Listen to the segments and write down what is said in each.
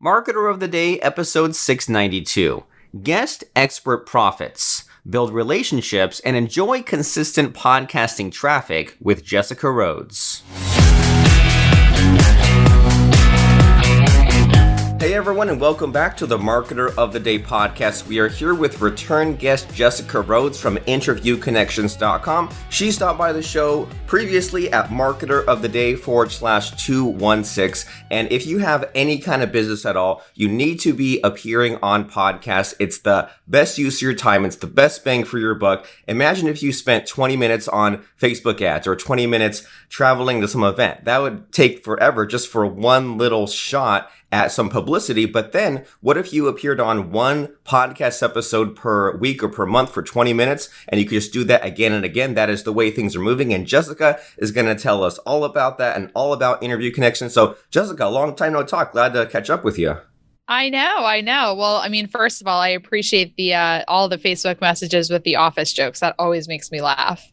Marketer of the Day, episode 692. Guest Expert Profits. Build relationships and enjoy consistent podcasting traffic with Jessica Rhodes. Hey everyone, and welcome back to the Marketer of the Day podcast. We are here with return guest Jessica Rhodes from InterviewConnections.com. She stopped by the show previously at Marketer of the Day /216. And if you have any kind of business at all, you need to be appearing on podcasts. It's the best use of your time. It's the best bang for your buck. Imagine if you spent 20 minutes on Facebook ads or 20 minutes traveling to some event. That would take forever just for one little shot at some publicity. But then what if you appeared on one podcast episode per week or per month for 20 minutes and you could just do that again and again? That is the way things are moving. And Jessica is going to tell us all about that and all about Interview Connections. So Jessica, long time no talk. Glad to catch up with you. I know. Well, I mean, first of all, I appreciate the all the Facebook messages with the office jokes. That always makes me laugh.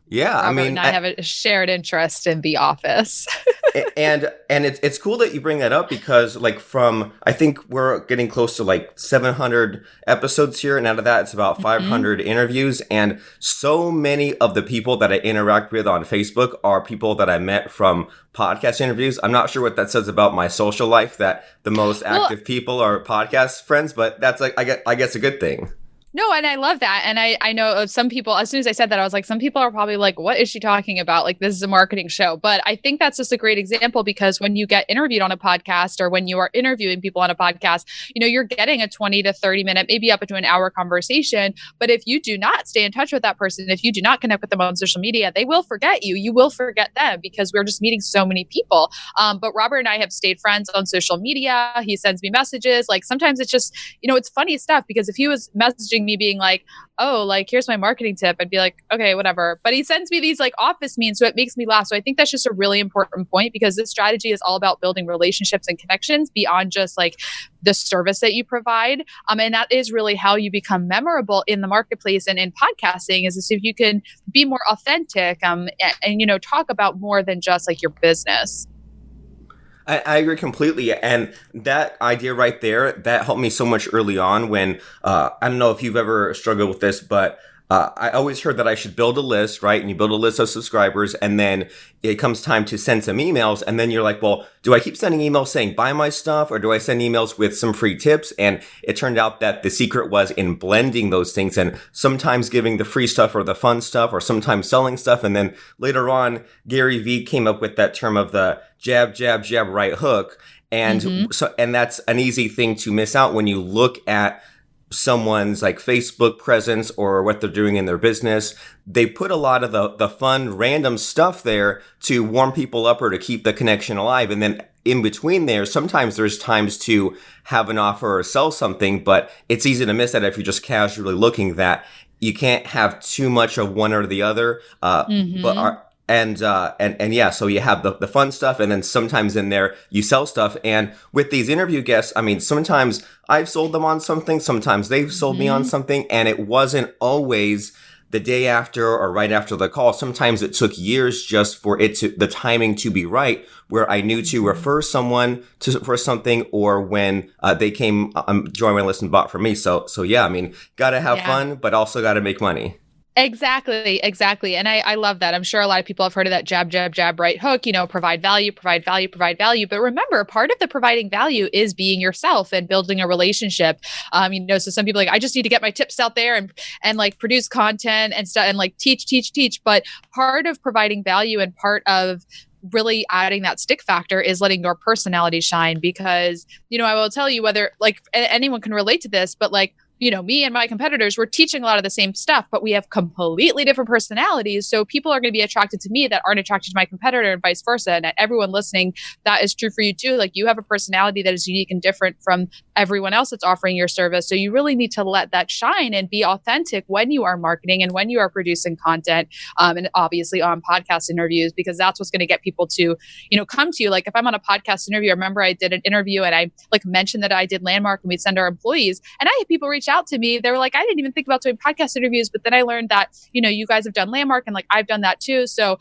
Yeah, Robert and I have a shared interest in The Office. and it's cool that you bring that up because I think we're getting close to like 700 episodes here. And out of that, it's about 500 interviews. And so many of the people that I interact with on Facebook are people that I met from podcast interviews. I'm not sure what that says about my social life, that the most active people are podcast friends, but that's like, I guess a good thing. No, and I love that. And I know of some people, as soon as I said that, I was like, some people are probably like, what is she talking about? Like, this is a marketing show. But I think that's just a great example because when you get interviewed on a podcast or when you are interviewing people on a podcast, you're getting a 20 to 30 minute, maybe up to an hour conversation. But if you do not stay in touch with that person, if you do not connect with them on social media, they will forget you. You will forget them because we're just meeting so many people. But Robert and I have stayed friends on social media. He sends me messages. Like sometimes it's just, it's funny stuff because if he was messaging me being like, oh, like, here's my marketing tip, I'd be like, okay, whatever. But he sends me these like office memes, so it makes me laugh. So I think that's just a really important point because this strategy is all about building relationships and connections beyond just like the service that you provide. And that is really how you become memorable in the marketplace and in podcasting is if you can be more authentic and talk about more than just like your business. I agree completely. And that idea right there, that helped me so much early on when, I don't know if you've ever struggled with this, but I always heard that I should build a list, right? And you build a list of subscribers and then it comes time to send some emails. And then you're like, well, do I keep sending emails saying buy my stuff or do I send emails with some free tips? And it turned out that the secret was in blending those things and sometimes giving the free stuff or the fun stuff or sometimes selling stuff. And then later on, Gary Vee came up with that term of the jab, jab, jab, right hook. And and that's an easy thing to miss out when you look at someone's like Facebook presence or what they're doing in their business. They put a lot of the fun, random stuff there to warm people up or to keep the connection alive. And then in between there, sometimes there's times to have an offer or sell something, but it's easy to miss that if you're just casually looking that you can't have too much of one or the other. And yeah, so you have the fun stuff and then sometimes in there you sell stuff. And with these interview guests, I mean, sometimes I've sold them on something, sometimes they've sold me on something, and it wasn't always the day after or right after the call. Sometimes it took years just for the timing to be right, where I knew to refer someone for something or when they came, joined my list and bought from me. So yeah, I mean, gotta have fun, but also gotta make money. Exactly. And I love that. I'm sure a lot of people have heard of that jab, jab, jab, right hook, provide value. But remember, part of the providing value is being yourself and building a relationship. So some people I just need to get my tips out there and like produce content and stuff and like teach. But part of providing value and part of really adding that stick factor is letting your personality shine because, I will tell you whether like anyone can relate to this, but like, me and my competitors, we're teaching a lot of the same stuff, but we have completely different personalities. So people are going to be attracted to me that aren't attracted to my competitor and vice versa. And everyone listening, that is true for you too. Like you have a personality that is unique and different from everyone else that's offering your service. So you really need to let that shine and be authentic when you are marketing and when you are producing content. And obviously on podcast interviews, because that's what's going to get people to, come to you. Like if I'm on a podcast interview, I remember I did an interview and I mentioned that I did Landmark and we'd send our employees and I had people reach out to me. They were like, I didn't even think about doing podcast interviews, but then I learned that, you guys have done Landmark and I've done that too. So,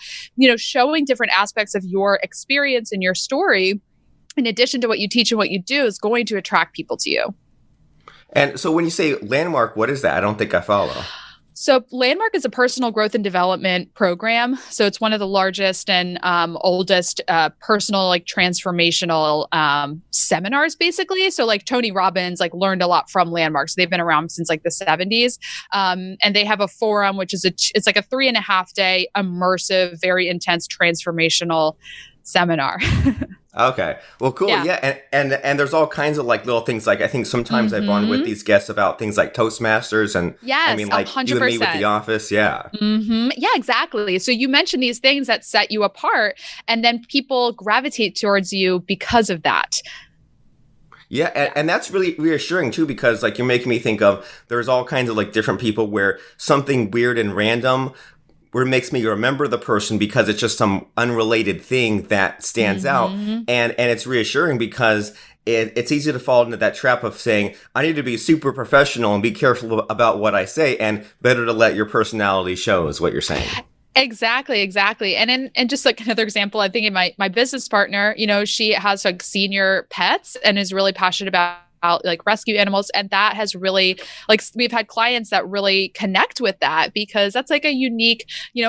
showing different aspects of your experience and your story in addition to what you teach and what you do, is going to attract people to you. And so when you say landmark, what is that? I don't think I follow. So Landmark is a personal growth and development program. So it's one of the largest and oldest personal, like transformational seminars, basically. So like Tony Robbins like learned a lot from Landmark. So they've been around since like the 70s. And they have a forum, which is it's like a 3.5 day immersive, very intense transformational seminar. Okay. Well, cool. Yeah. And there's all kinds of like little things. Like I think sometimes I've gone with these guests about things like Toastmasters and yes, I mean like 100%. you and me with The Office. Yeah. Yeah, exactly. So you mentioned these things that set you apart and then people gravitate towards you because of that. Yeah, and that's really reassuring too, because like you're making me think of there's all kinds of like different people where something weird and random where it makes me remember the person because it's just some unrelated thing that stands out. And it's reassuring because it's easy to fall into that trap of saying, I need to be super professional and be careful about what I say, and better to let your personality show is what you're saying. Exactly. And just like another example, I think my business partner, she has like senior pets and is really passionate about like rescue animals. And that has really like, we've had clients that really connect with that because that's like a unique,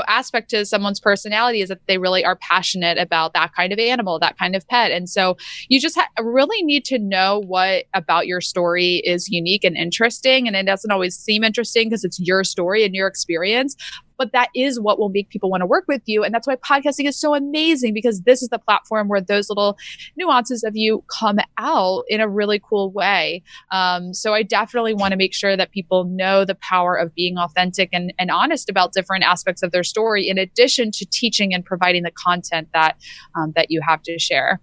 aspect to someone's personality is that they really are passionate about that kind of animal, that kind of pet. And so you just really need to know what about your story is unique and interesting. And it doesn't always seem interesting because it's your story and your experience. But that is what will make people want to work with you. And that's why podcasting is so amazing, because this is the platform where those little nuances of you come out in a really cool way. So I definitely want to make sure that people know the power of being authentic and honest about different aspects of their story, in addition to teaching and providing the content that you have to share.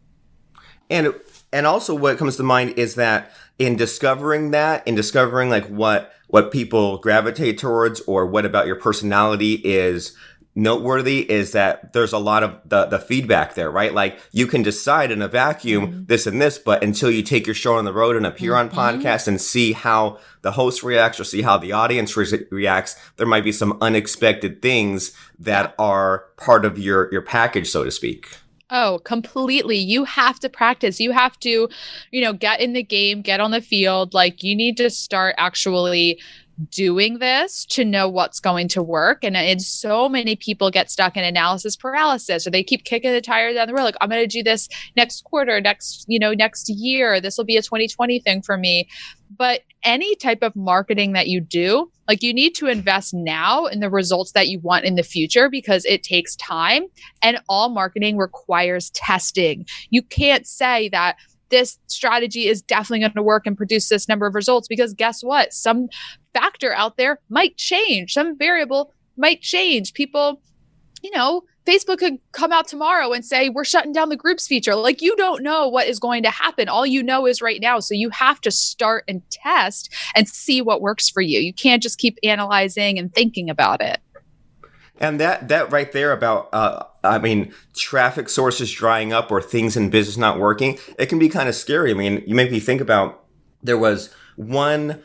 And also what comes to mind is that in discovering like what people gravitate towards or what about your personality is noteworthy is that there's a lot of the feedback there, right? Like you can decide in a vacuum this and this, but until you take your show on the road and appear on podcasts and see how the host reacts or see how the audience reacts, there might be some unexpected things that are part of your package, so to speak. Oh, completely. You have to practice. You have to, get in the game, get on the field. Like you need to start actually doing this to know what's going to work. And so many people get stuck in analysis paralysis, or they keep kicking the tires down the road. Like, I'm going to do this next quarter, next year. This will be a 2020 thing for me. But any type of marketing that you do, like you need to invest now in the results that you want in the future, because it takes time and all marketing requires testing. You can't say that this strategy is definitely going to work and produce this number of results, because guess what? Some factor out there might change. Some variable might change. People, Facebook could come out tomorrow and say, we're shutting down the groups feature. Like you don't know what is going to happen. All you know is right now. So you have to start and test and see what works for you. You can't just keep analyzing and thinking about it. And that right there about, traffic sources drying up or things in business not working, it can be kind of scary. I mean, you make me think about, there was one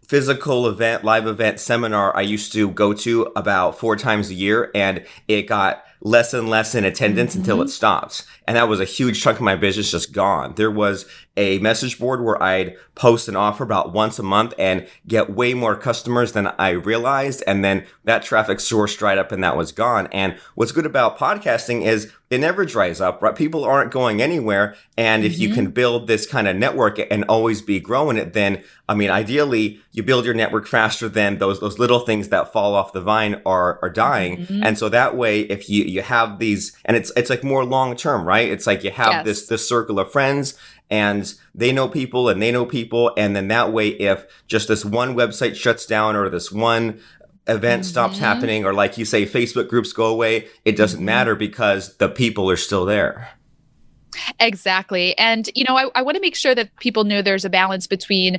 physical event, live event seminar I used to go to about 4 times a year, and it got less and less in attendance until it stopped. And that was a huge chunk of my business just gone. There was a message board where I'd post an offer about once a month and get way more customers than I realized. And then that traffic source dried up and that was gone. And what's good about podcasting is it never dries up, right? People aren't going anywhere. And if you can build this kind of network and always be growing it, then, ideally you build your network faster than those little things that fall off the vine are dying. And so that way, if you have these, and it's like more long term, right? It's like you have this circle of friends, and they know people and they know people. And then that way, if just this one website shuts down or this one event stops happening, or like you say, Facebook groups go away, it doesn't matter because the people are still there. Exactly. And, I want to make sure that people know there's a balance between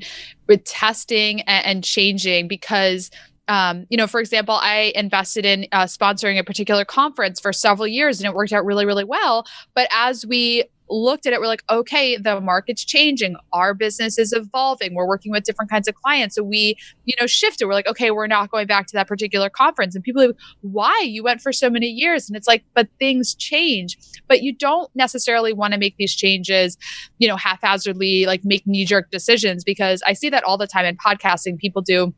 testing and changing, because for example, I invested in sponsoring a particular conference for several years and it worked out really, really well. But as we looked at it, we're like, okay, the market's changing. Our business is evolving. We're working with different kinds of clients. So we, shifted. We're like, okay, we're not going back to that particular conference. And people are like, why? You went for so many years. And it's like, but things change. But you don't necessarily want to make these changes, haphazardly, like make knee-jerk decisions, because I see that all the time in podcasting. People do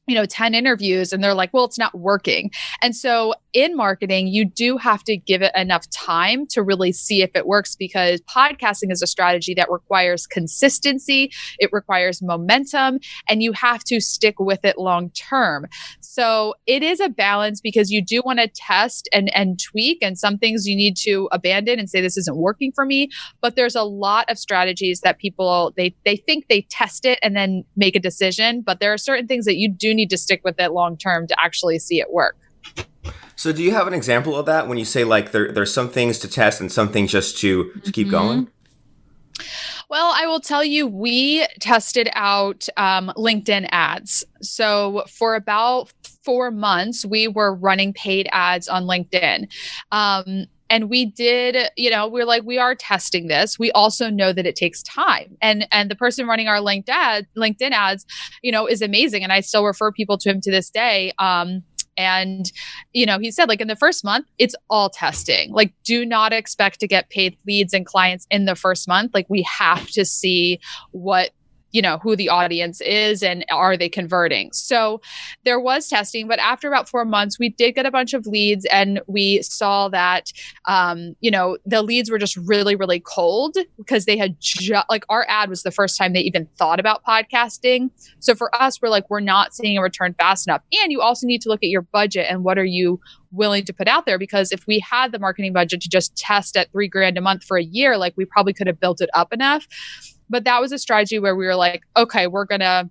10 interviews and they're like, well, it's not working. And so in marketing, you do have to give it enough time to really see if it works, because podcasting is a strategy that requires consistency. It requires momentum, and you have to stick with it long term. So it is a balance, because you do want to test and tweak, and some things you need to abandon and say, this isn't working for me. But there's a lot of strategies that people, they think they test it and then make a decision. But there are certain things that you do need to stick with it long term to actually see it work. So do you have an example of that when you say like there's some things to test and some things just to keep going? Well, I will tell you, we tested out LinkedIn ads. So for about 4 months, we were running paid ads on LinkedIn. And we did, we're like, we are testing this. We also know that it takes time. And the person running our LinkedIn ads, is amazing. And I still refer people to him to this day. And, he said, like, in the first month, it's all testing. Like, do not expect to get paid leads and clients in the first month. Like, we have to see who the audience is and are they converting. So there was testing, but after about 4 months, we did get a bunch of leads, and we saw that, the leads were just really, really cold, because they had our ad was the first time they even thought about podcasting. So for us, we're like, we're not seeing a return fast enough. And you also need to look at your budget and what are you willing to put out there? Because if we had the marketing budget to just test at $3,000 a month for a year, like, we probably could have built it up enough. But that was a strategy where we were like, okay, we're going to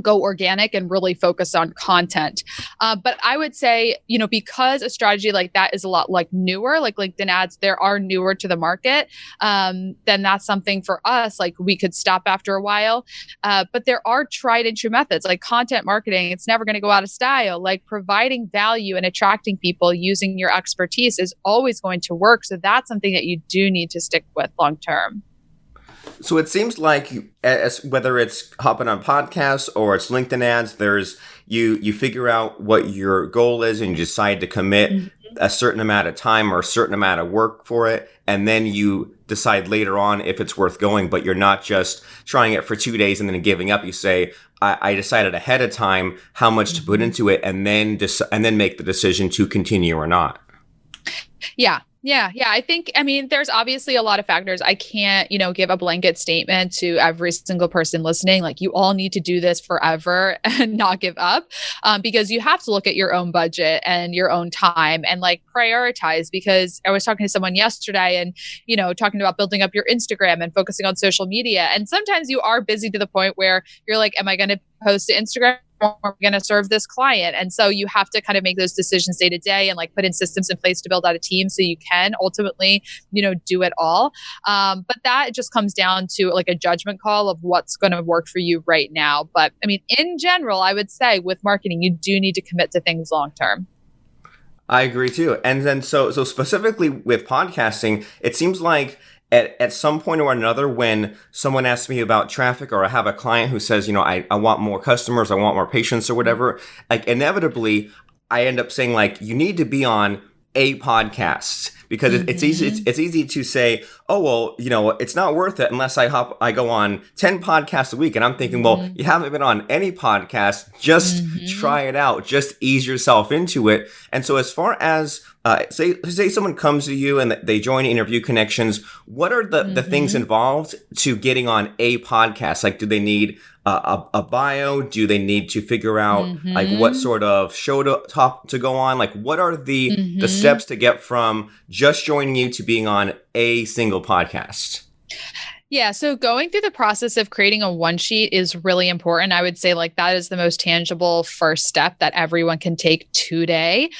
go organic and really focus on content. But I would say, because a strategy like that is a lot like newer, like LinkedIn ads, there are newer to the market, then that's something for us, like we could stop after a while. But there are tried and true methods like content marketing. It's never going to go out of style. Like providing value and attracting people using your expertise is always going to work. So that's something that you do need to stick with long term. So it seems like whether it's hopping on podcasts or it's LinkedIn ads, there's you figure out what your goal is and you decide to commit a certain amount of time or a certain amount of work for it. And then you decide later on if it's worth going, but you're not just trying it for 2 days and then giving up. You say, I decided ahead of time how much to put into it, and then make the decision to continue or not. Yeah. I think, there's obviously a lot of factors. I can't, give a blanket statement to every single person listening. Like, you all need to do this forever and not give up, because you have to look at your own budget and your own time and like prioritize. Because I was talking to someone yesterday and, talking about building up your Instagram and focusing on social media. And sometimes you are busy to the point where you're like, am I going to post to Instagram? We're going to serve this client. And so you have to kind of make those decisions day to day and like put in systems in place to build out a team so you can ultimately, do it all. But that just comes down to like a judgment call of what's going to work for you right now. But in general, I would say with marketing, you do need to commit to things long term. I agree too. And then so specifically with podcasting, it seems like at some point or another, when someone asks me about traffic, or I have a client who says, I want more customers, I want more patients or whatever, like inevitably I end up saying like, you need to be on a podcast, because it's easy to say, oh, well, it's not worth it unless I go on 10 podcasts a week. And I'm thinking, well, you haven't been on any podcast. Just try it out. Just ease yourself into it. And so as far as say someone comes to you and they join Interview Connections, what are the things involved to getting on a podcast? Like, do they need a bio? Do they need to figure out like what sort of show to go on? Like, what are the steps to get from just joining you to being on a single podcast? Yeah. So going through the process of creating a one sheet is really important. I would say like that is the most tangible first step that everyone can take today.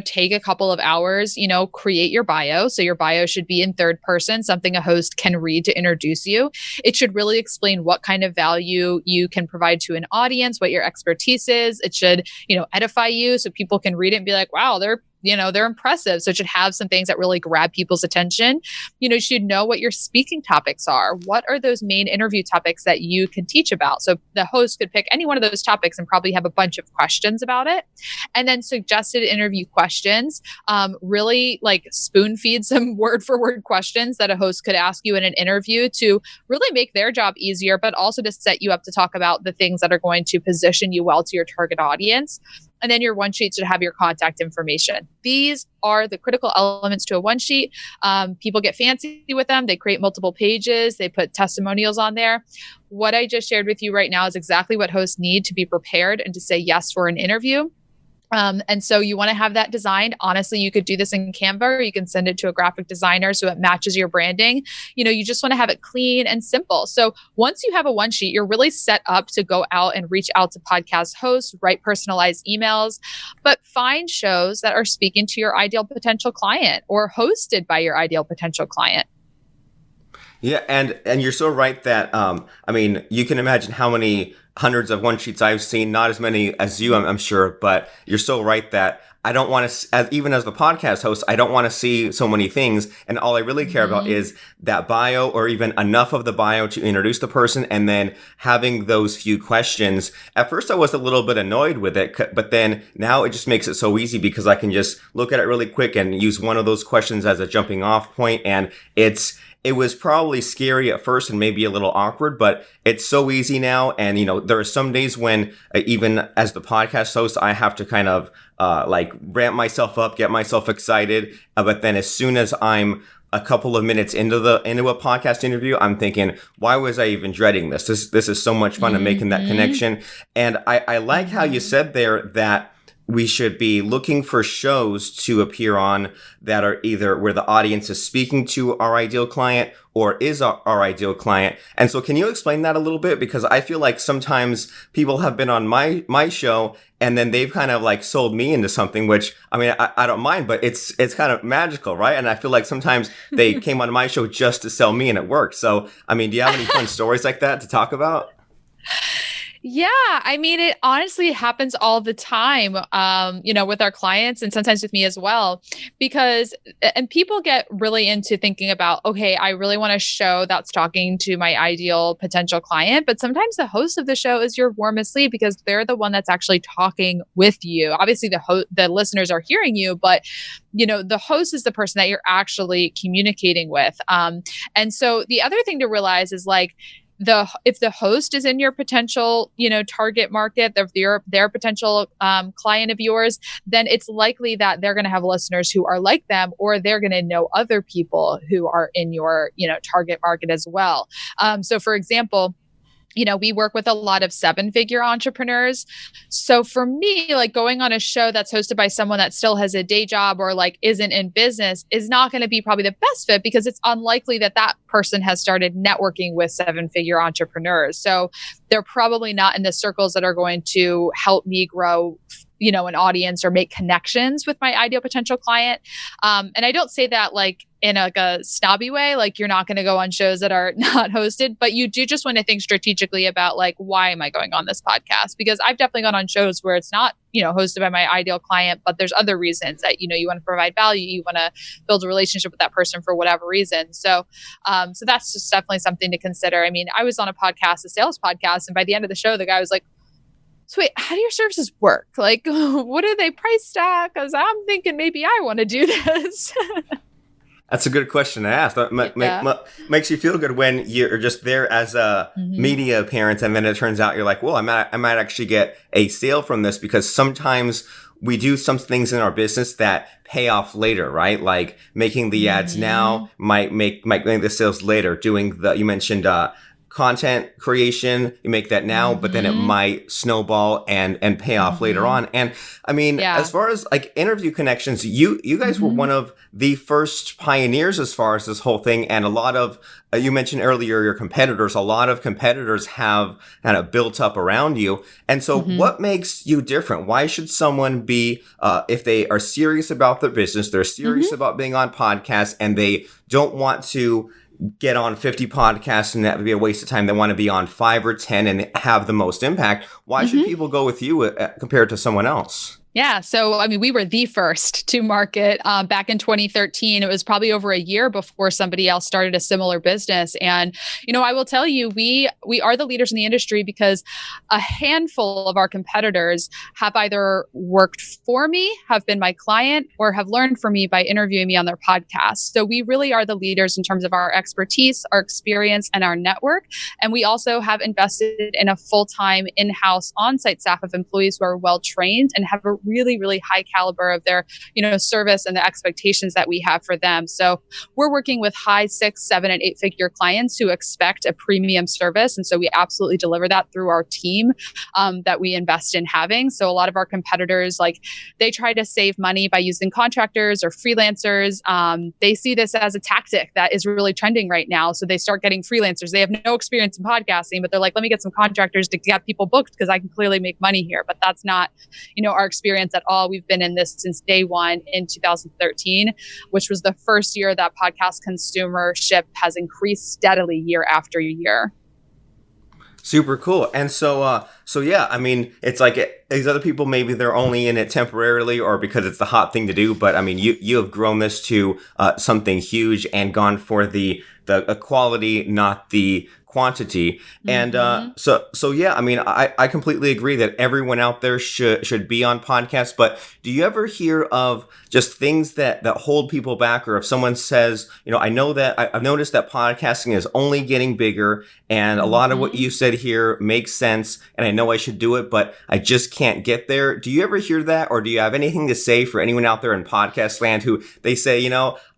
Take a couple of hours, create your bio. So your bio should be in third person, something a host can read to introduce you. It should really explain what kind of value you can provide to an audience, what your expertise is. It should, edify you so people can read it and be like, wow, they're they're impressive. So it should have some things that really grab people's attention. You should know what your speaking topics are. What are those main interview topics that you can teach about? So the host could pick any one of those topics and probably have a bunch of questions about it. And then suggested interview questions, really like spoon feed some word for word questions that a host could ask you in an interview to really make their job easier, but also to set you up to talk about the things that are going to position you well to your target audience. And then your one sheet should have your contact information. These are the critical elements to a one sheet. People get fancy with them. They create multiple pages. They put testimonials on there. What I just shared with you right now is exactly what hosts need to be prepared and to say yes for an interview. And so you want to have that designed. Honestly, you could do this in Canva, or you can send it to a graphic designer so it matches your branding. You just want to have it clean and simple. So once you have a one sheet, you're really set up to go out and reach out to podcast hosts, write personalized emails, but find shows that are speaking to your ideal potential client or hosted by your ideal potential client. Yeah, and you're so right that you can imagine how many hundreds of one sheets I've seen, not as many as you, I'm sure, but you're so right that I don't want to, even as the podcast host, I don't want to see so many things. And all I really care about is that bio, or even enough of the bio to introduce the person, and then having those few questions. At first, I was a little bit annoyed with it, but then now it just makes it so easy because I can just look at it really quick and use one of those questions as a jumping off point. And it was probably scary at first and maybe a little awkward, but it's so easy now. And, there are some days when even as the podcast host, I have to kind of ramp myself up, get myself excited. But then as soon as I'm a couple of minutes into a podcast interview, I'm thinking, why was I even dreading this? This is so much fun. And making that connection. And I like how you said there that we should be looking for shows to appear on that are either where the audience is speaking to our ideal client or is our ideal client. And so can you explain that a little bit? Because I feel like sometimes people have been on my show and then they've kind of sold me into something, which I don't mind, but it's kind of magical, right? And I feel like sometimes they came on my show just to sell me and it worked. So, do you have any fun stories like that to talk about? Yeah, it honestly happens all the time, with our clients and sometimes with me as well, and people get really into thinking about, okay, I really want a show that's talking to my ideal potential client, but sometimes the host of the show is your warmest lead because they're the one that's actually talking with you. Obviously, the listeners are hearing you, but the host is the person that you're actually communicating with. And so the other thing to realize is if the host is in your potential, target market, their potential client of yours, then it's likely that they're going to have listeners who are like them, or they're going to know other people who are in your, target market as well. So for example, we work with a lot of 7-figure entrepreneurs. So for me, going on a show that's hosted by someone that still has a day job or isn't in business is not going to be probably the best fit because it's unlikely that that person has started networking with 7-figure entrepreneurs. So they're probably not in the circles that are going to help me grow an audience or make connections with my ideal potential client. And I don't say that in a snobby way, you're not going to go on shows that are not hosted, but you do just want to think strategically about why am I going on this podcast? Because I've definitely gone on shows where it's not, hosted by my ideal client, but there's other reasons that, you want to provide value, you want to build a relationship with that person for whatever reason. So that's just definitely something to consider. I was on a podcast, a sales podcast, and by the end of the show, the guy was like, so wait, how do your services work? What are they priced at? Because I'm thinking maybe I want to do this. That's a good question to ask. That makes you feel good when you're just there as a media appearance, and then it turns out you're like, well, I might actually get a sale from this, because sometimes we do some things in our business that pay off later, right? Like making the ads now might make the sales later. You mentioned content creation, you make that now, but then it might snowball and pay off later on. And as far as interview connections, you guys were one of the first pioneers as far as this whole thing. And a lot of, you mentioned earlier, your competitors, a lot of competitors have kind of built up around you. And so what makes you different? Why should someone be, if they are serious about their business, they're serious about being on podcasts, and they don't want to get on 50 podcasts and that would be a waste of time. They want to be on 5 or 10 and have the most impact. Why should people go with you compared to someone else? Yeah. So, I mean, we were the first to market back in 2013. It was probably over a year before somebody else started a similar business. And, I will tell you, we are the leaders in the industry because a handful of our competitors have either worked for me, have been my client, or have learned from me by interviewing me on their podcast. So we really are the leaders in terms of our expertise, our experience, and our network. And we also have invested in a full-time in-house on-site staff of employees who are well-trained and have a really, really high caliber of their, service and the expectations that we have for them. So we're working with high 6, 7, and 8-figure clients who expect a premium service. And so we absolutely deliver that through our team that we invest in having. So a lot of our competitors, they try to save money by using contractors or freelancers. They see this as a tactic that is really trending right now. So they start getting freelancers. They have no experience in podcasting, but they're like, let me get some contractors to get people booked because I can clearly make money here. But that's not, our experience at all. We've been in this since day one in 2013, which was the first year that podcast consumership has increased steadily year after year. Super cool. And so yeah, I mean, it's like these other people, maybe they're only in it temporarily or because it's the hot thing to do. But I mean, you have grown this to something huge and gone for the quality, not the quantity. And so yeah, I mean, I completely agree that everyone out there should be on podcasts. But do you ever hear of just things that hold people back, or if someone says, I know that I've noticed that podcasting is only getting bigger, and a lot of what you said here makes sense, and I know I should do it, but I just can't get there. Do you ever hear that, or do you have anything to say for anyone out there in podcast land who they say,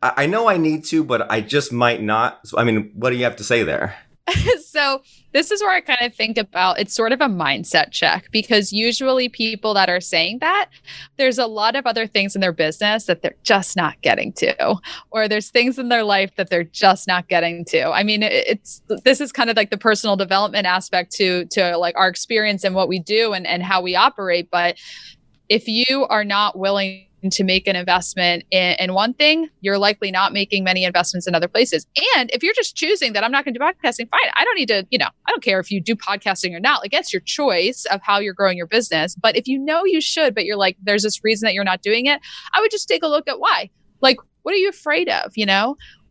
I know I need to, but I just might not? So, I mean, what do you have to say there? So this is where I kind of think about it's sort of a mindset check, because usually people that are saying that, there's a lot of other things in their business that they're just not getting to, or there's things in their life that they're just not getting to. I mean, this is kind of like the personal development aspect to like our experience and what we do and how we operate. But if you are not willing to make an investment in one thing, you're likely not making many investments in other places. And if you're just choosing that I'm not going to do podcasting, fine. I don't need to, I don't care if you do podcasting or not. Like, that's your choice of how you're growing your business. But if you know you should, but you're like, there's this reason that you're not doing it, I would just take a look at why. Like, what are you afraid of?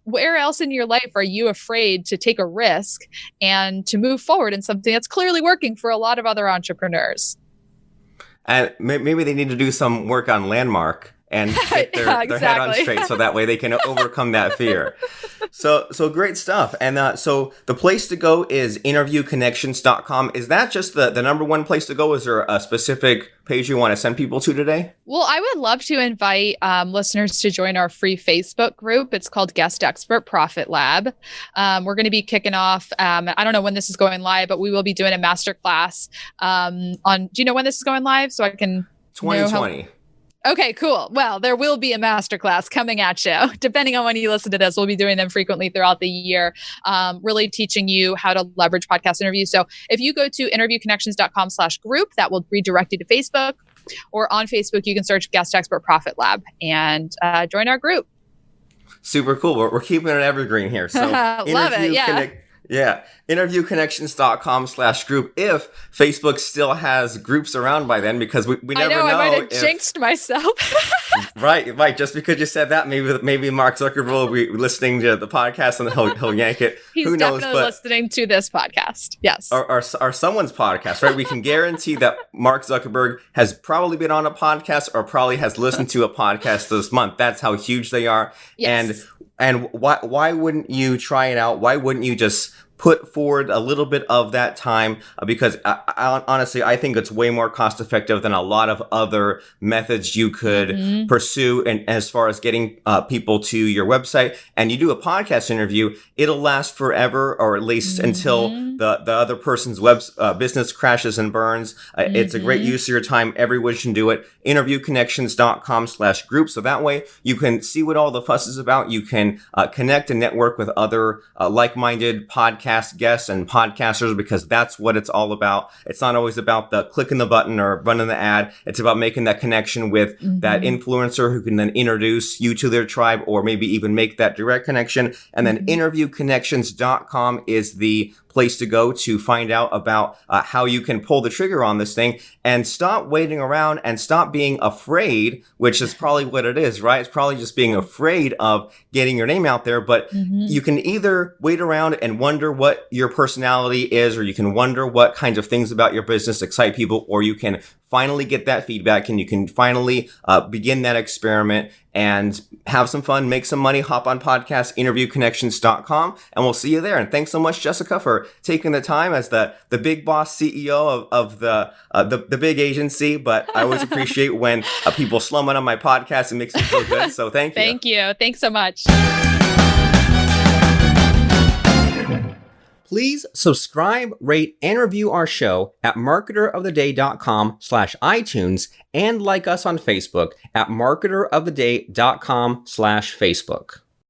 Where else in your life are you afraid to take a risk and to move forward in something that's clearly working for a lot of other entrepreneurs? And maybe they need to do some work on Landmark and get their head on straight, so that way they can overcome that fear. So great stuff. And so the place to go is interviewconnections.com. Is that just the number one place to go? Is there a specific page you want to send people to today? Well, I would love to invite listeners to join our free Facebook group. It's called Guest Expert Profit Lab. We're going to be kicking off, I don't know when this is going live, but we will be doing a masterclass do you know when this is going live? So I can 2020. Okay, cool. Well, there will be a masterclass coming at you. Depending on when you listen to this, we'll be doing them frequently throughout the year, really teaching you how to leverage podcast interviews. So if you go to interviewconnections.com/group, that will redirect you to Facebook, or on Facebook, you can search Guest Expert Profit Lab and join our group. Super cool. We're keeping it evergreen here. So love it. Yeah. Yeah. Interviewconnections.com/group. If Facebook still has groups around by then, because we never know. I might have jinxed myself. Right. Just because you said that, maybe Mark Zuckerberg will be listening to the podcast and he'll yank it. He's Who knows? Definitely listening to this podcast. Yes. Or someone's podcast, right? We can guarantee that Mark Zuckerberg has probably been on a podcast or probably has listened to a podcast this month. That's how huge they are. Yes. And why wouldn't you try it out? Why wouldn't you just put forward a little bit of that time? Because honestly, I think it's way more cost effective than a lot of other methods you could pursue. And as far as getting people to your website, and you do a podcast interview, it'll last forever, or at least until the other person's business crashes and burns. It's a great use of your time. Everyone should do it. Interviewconnections.com/group. So that way you can see what all the fuss is about. You can connect and network with other like-minded podcast guests and podcasters, because that's what it's all about. It's not always about the clicking the button or running the ad. It's about making that connection with that influencer who can then introduce you to their tribe, or maybe even make that direct connection. And then interviewconnections.com is the place to go to find out about how you can pull the trigger on this thing, and stop waiting around and stop being afraid, which is probably what it is, right? It's probably just being afraid of getting your name out there. But you can either wait around and wonder what your personality is, or you can wonder what kinds of things about your business excite people, or you can finally get that feedback and you can finally begin that experiment and have some fun, make some money, hop on podcast, interviewconnections.com, and we'll see you there. And thanks so much, Jessica, for taking the time as the big boss CEO of the big agency. But I always appreciate when people slum it on my podcast. It makes me feel good. So thank you. Thank you. Thanks so much. Please subscribe, rate, and review our show at marketeroftheday.com/iTunes and like us on Facebook at marketeroftheday.com/Facebook.